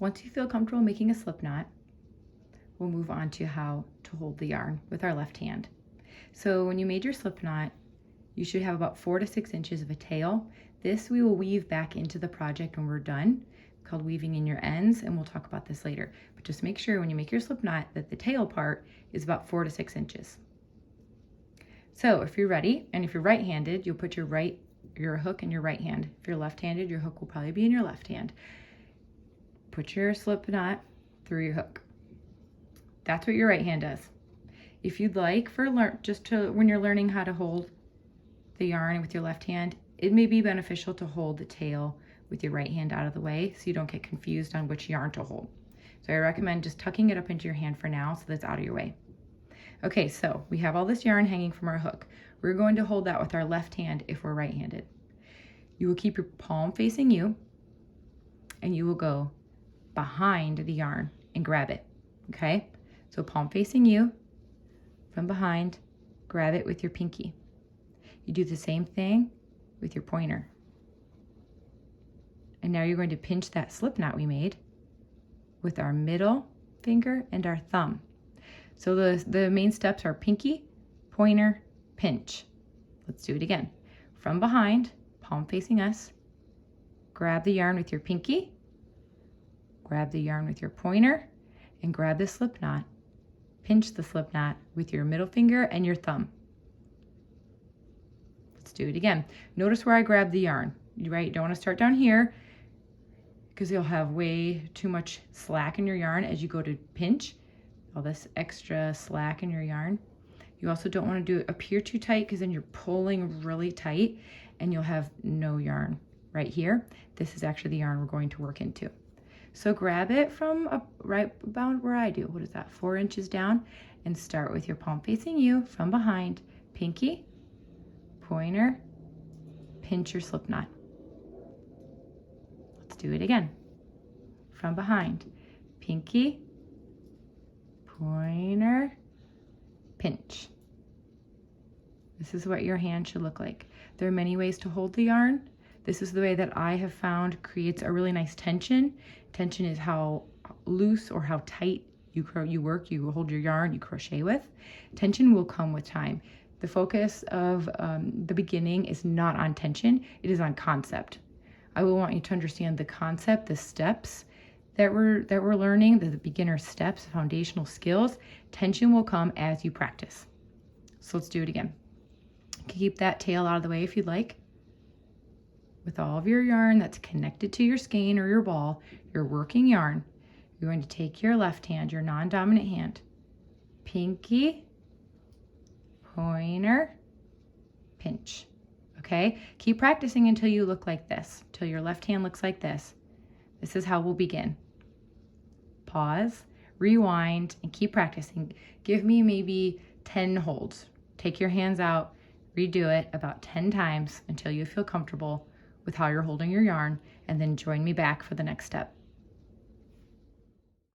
Once you feel comfortable making a slip knot, we'll move on to how to hold the yarn with our left hand. So when you made your slip knot, you should have about 4 to 6 inches of a tail. This we will weave back into the project when we're done, called weaving in your ends, and we'll talk about this later. But just make sure when you make your slip knot that the tail part is about 4 to 6 inches. So if you're ready, and if you're right-handed, you'll put your hook in your right hand. If you're left-handed, your hook will probably be in your left hand. Put your slip knot through your hook. That's what your right hand does. If you'd like, when you're learning how to hold the yarn with your left hand, it may be beneficial to hold the tail with your right hand out of the way so you don't get confused on which yarn to hold. So I recommend just tucking it up into your hand for now so that's out of your way. Okay, so we have all this yarn hanging from our hook. We're going to hold that with our left hand if we're right-handed. You will keep your palm facing you, and you will go behind the yarn and grab it, okay? So palm facing you, from behind, grab it with your pinky. You do the same thing with your pointer. And now you're going to pinch that slip knot we made with our middle finger and our thumb. So the main steps are pinky, pointer, pinch. Let's do it again. From behind, palm facing us, grab the yarn with your pinky, grab the yarn with your pointer, and grab the slip knot. Pinch the slip knot with your middle finger and your thumb. Let's do it again. Notice where I grab the yarn. You don't want to start down here because you'll have way too much slack in your yarn as you go to pinch. All this extra slack in your yarn. You also don't want to do it up here too tight because then you're pulling really tight and you'll have no yarn right here. This is actually the yarn we're going to work into. So grab it from right about where I do. What is that? 4 inches down, and start with your palm facing you from behind. Pinky, pointer, pinch your slip knot. Let's do it again. From behind. Pinky, pointer, pinch. This is what your hand should look like. There are many ways to hold the yarn. This is the way that I have found creates a really nice tension. Tension is how loose or how tight you hold your yarn, you crochet with. Tension will come with time. The focus of the beginning is not on tension, it is on concept. I will want you to understand the concept, the steps that we're learning, the beginner steps, foundational skills. Tension will come as you practice. So let's do it again. You can keep that tail out of the way if you'd like. With all of your yarn that's connected to your skein or your ball, your working yarn, you're going to take your left hand, your non-dominant hand, pinky, pointer, pinch. Okay? Keep practicing until you look like this, until your left hand looks like this. This is how we'll begin. Pause, rewind, and keep practicing. Give me maybe 10 holds. Take your hands out, redo it about 10 times until you feel comfortable with how you're holding your yarn, and then join me back for the next step.